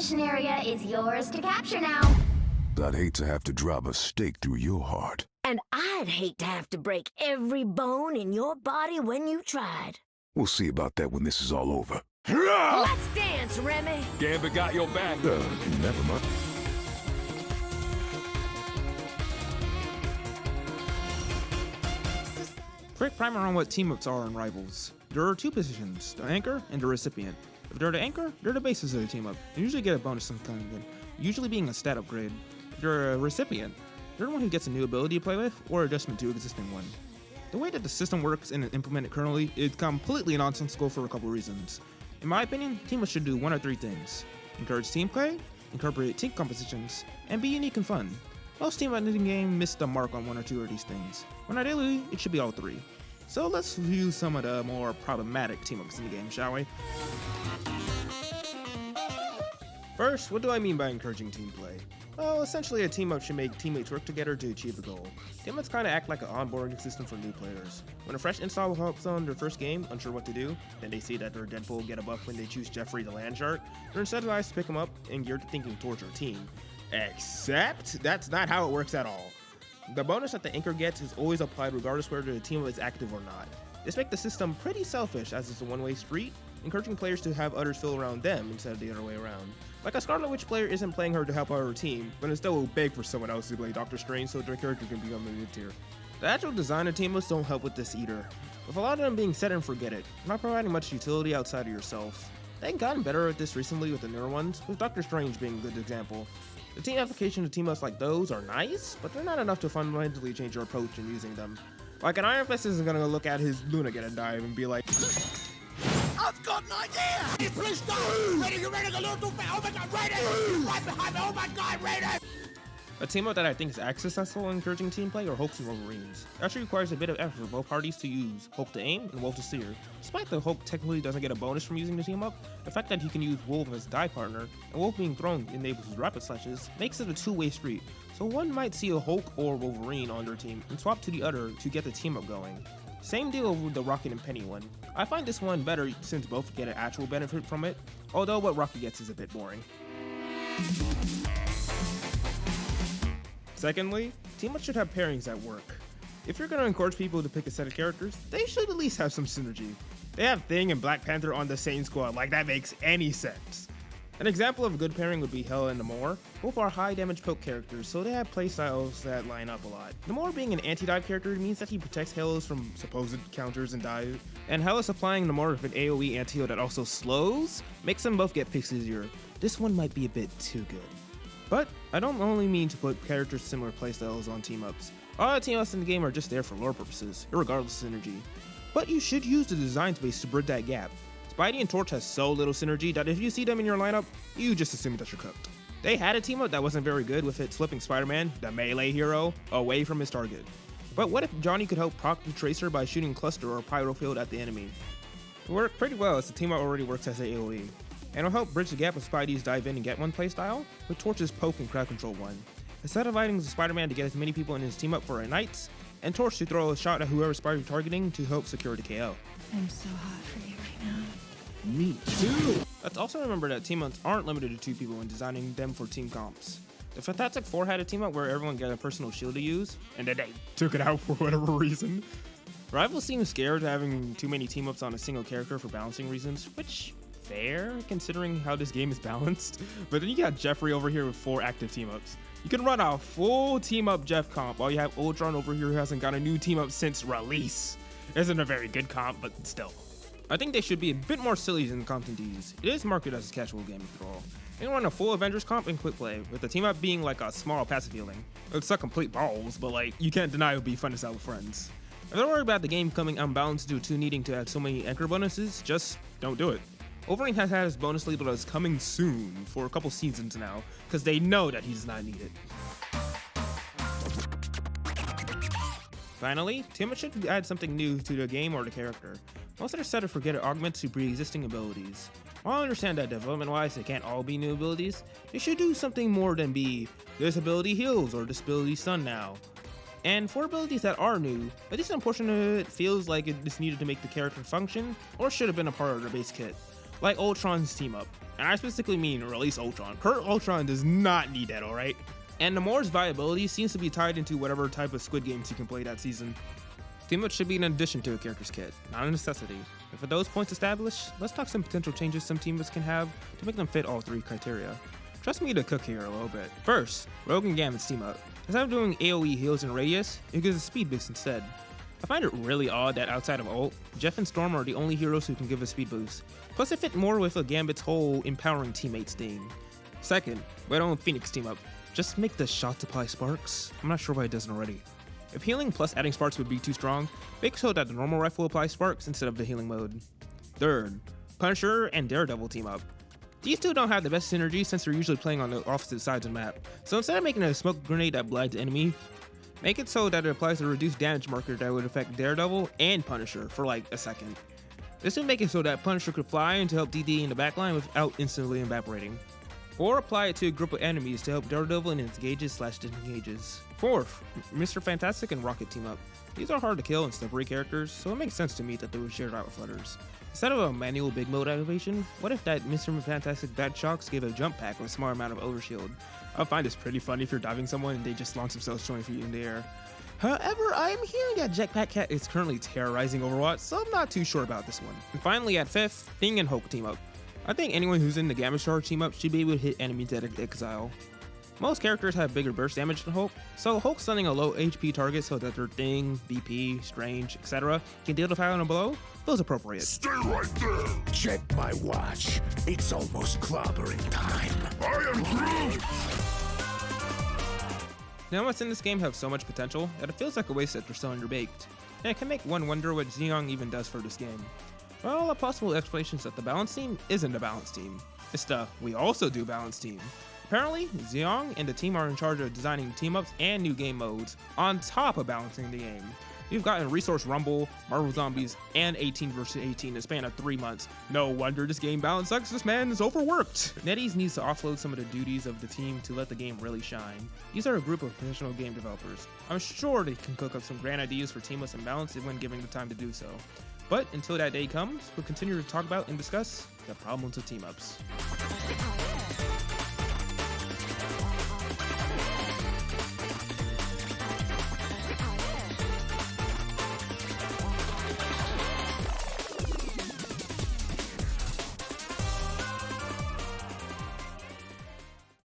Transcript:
competition area is yours to capture now. I'd hate to have to drive a stake through your heart. And I'd hate to have to break every bone in your body when you tried. We'll see about that when this is all over. Let's dance, Remy! Gambit got your back. Never mind. Quick primer on what team-ups are in Rivals. There are two positions, the anchor and the recipient. If they're the anchor, they're the basis of the team-up, and usually get a bonus some kind, usually being a stat upgrade. If you're a recipient, they're the one who gets a new ability to play with, or adjustment to an existing one. The way that the system works and implemented currently is completely nonsensical for a couple reasons. In my opinion, team-ups should do one of three things: encourage team play, incorporate team compositions, and be unique and fun. Most team-ups in the game miss the mark on one or two of these things, when ideally, it should be all three. So let's review some of the more problematic team-ups in the game, shall we? First, what do I mean by encouraging team play? Well, essentially a team-up should make teammates work together to achieve a goal. Team-ups kinda act like an onboarding system for new players. When a fresh install hops on their first game, unsure what to do, and they see that their Deadpool get a buff when they choose Jeffrey the Land Shark, they're incentivized to pick him up and geared to thinking towards their team. Except, that's not how it works at all. The bonus that the anchor gets is always applied regardless whether the team is active or not. This makes the system pretty selfish, as it's a one-way street, encouraging players to have others fill around them instead of the other way around. Like a Scarlet Witch player isn't playing her to help out her team, but instead will beg for someone else to play Doctor Strange so their character can become a mid-tier. The actual design of team-ups don't help with this either, with a lot of them being set and forget it, not providing much utility outside of yourself. They've gotten better at this recently with the newer ones, with Doctor Strange being a good example. The team application of team-ups like those are nice, but they're not enough to fundamentally change your approach in using them. Like an Iron Fist isn't gonna look at his Luna get a dive and be like, I've got an idea! Please go! Ready, you're ready, a little too fast! Oh my god, ready! Right behind me, oh my god, ready! a team-up that I think is as successful in encouraging team play are Hulks and Wolverines. It actually requires a bit of effort for both parties to use Hulk to aim and Wolf to steer. Despite the Hulk technically doesn't get a bonus from using the team-up, the fact that he can use Wolf as dive partner, and Wolf being thrown enables his rapid slashes, makes it a two-way street, so one might see a Hulk or Wolverine on their team and swap to the other to get the team-up going. Same deal with the Rocket and Penny one. I find this one better since both get an actual benefit from it, although what Rocket gets is a bit boring. Secondly, team-ups should have pairings that work. If you're going to encourage people to pick a set of characters, they should at least have some synergy. They have Thing and Black Panther on the same squad, like that makes any sense. An example of a good pairing would be Hela and Namor. Both are high damage poke characters, so they have playstyles that line up a lot. Namor being an anti-dive character means that he protects Helas from supposed counters and dive, and Hela supplying Namor with an AoE anti-heal that also slows, makes them both get picks easier. This one might be a bit too good. But I don't only mean to put characters with similar playstyles on team-ups. All the team-ups in the game are just there for lore purposes, regardless of synergy. But you should use the design space to bridge that gap. Spidey and Torch has so little synergy that if you see them in your lineup, you just assume that you're cooked. They had a team-up that wasn't very good with it flipping Spider-Man, the melee hero, away from his target. But what if Johnny could help proc the Tracer by shooting Cluster or Pyro Field at the enemy? It worked pretty well as the team-up already works as AoE. And it'll help bridge the gap with Spidey's dive in and get one playstyle, with Torch's poke and crowd control one. Instead of inviting Spider-Man to get as many people in his team up for a night, and Torch to throw a shot at whoever Spidey's targeting to help secure the KO. I'm so hot for you right now. Me too! Let's also remember that team-ups aren't limited to 2 people when designing them for team comps. The Fantastic Four had a team-up where everyone got a personal shield to use, and then they took it out for whatever reason. Rivals seem scared of having too many team-ups on a single character for balancing reasons, which fair considering how this game is balanced. But then you got Jeffrey over here with 4 active team-ups. You can run a full team-up Jeff comp while you have Ultron over here who hasn't got a new team-up since release. Isn't a very good comp, but still. I think they should be a bit more silly than the content to use. It is marketed as a casual game after all. They run a full Avengers comp and quick play, with the team-up being like a small passive healing. It's not complete balls, but like, you can't deny it would be fun to sell with friends. If they're worried about the game becoming unbalanced due to needing to add so many anchor bonuses, just don't do it. Wolverine has had his bonus labeled as coming soon for a couple seasons now, because they know that he does not need it. Finally, team-ups should add something new to the game or the character. Most of their set of forget augments to pre-existing abilities. While I understand that development-wise they can't all be new abilities, they should do something more than be, this ability heals or this ability stun now. And for abilities that are new, a decent portion of it feels like it is needed to make the character function, or should have been a part of their base kit. like Ultron's team up. And I specifically mean release Ultron. Current Ultron does not need that, alright? And Namor's viability seems to be tied into whatever type of Squid Games you can play that season. Team up should be an addition to a character's kit, not a necessity. And for those points established, let's talk some potential changes some team ups can have to make them fit all three criteria. Trust me to cook here a little bit. First, Rogue and Gambit's team up. Instead of doing AoE heals and radius, it gives a speed boost instead. I find it really odd that outside of ult, Jeff and Storm are the only heroes who can give a speed boost. Plus it fit more with a Gambit's whole empowering teammates thing. Second, Widow and Phoenix team up. Just make the shot apply sparks. I'm not sure why it doesn't already. If healing plus adding sparks would be too strong, make it so that the normal rifle applies sparks instead of the healing mode. Third, Punisher and Daredevil team up. These two don't have the best synergy since they're usually playing on the opposite sides of the map, so instead of making a smoke grenade that blinds the enemy, make it so that it applies a reduced damage marker that would affect Daredevil and Punisher for like a second. This would make it so that Punisher could fly in to help DD in the backline without instantly evaporating. Or apply it to a group of enemies to help Daredevil in its engages/disengages. Fourth, Mr. Fantastic and Rocket team up. These are hard to kill and slippery characters, so it makes sense to me that they were shared out with others. Instead of a manual big mode activation, what if that Mr. Fantastic Bad Shocks gave a jump pack with a small amount of overshield? I would find this pretty funny if you're diving someone and they just launch themselves 20 feet in the air. However, I am hearing that Jetpack Cat is currently terrorizing Overwatch, so I'm not too sure about this one. And finally at fifth, Thing and Hulk team up. I think anyone who's in the Gamma Charge team up should be able to hit enemies at exile. Most characters have bigger burst damage than Hulk, so Hulk stunning a low HP target so that their Thing, VP, Strange, etc. can deal the fire on a blow feels appropriate. Stay right there! Check my watch. It's almost clobbering time. I am Groot! Now what's in this game have so much potential that it feels like a waste that they're still underbaked, and it can make one wonder what Zeong even does for this game. Well, a possible explanation is that the balance team isn't a balance team. It's the we also do balance team. Apparently, Zeong and the team are in charge of designing team-ups and new game modes, on top of balancing the game. We've gotten Resource Rumble, Marvel Zombies, and 18 vs 18 in a span of 3 months. No wonder this game balance sucks, this man is overworked! NetEase needs to offload some of the duties of the team to let the game really shine. These are a group of professional game developers. I'm sure they can cook up some grand ideas for team-ups and balance when given the time to do so. But until that day comes, we'll continue to talk about and discuss the problems of team-ups.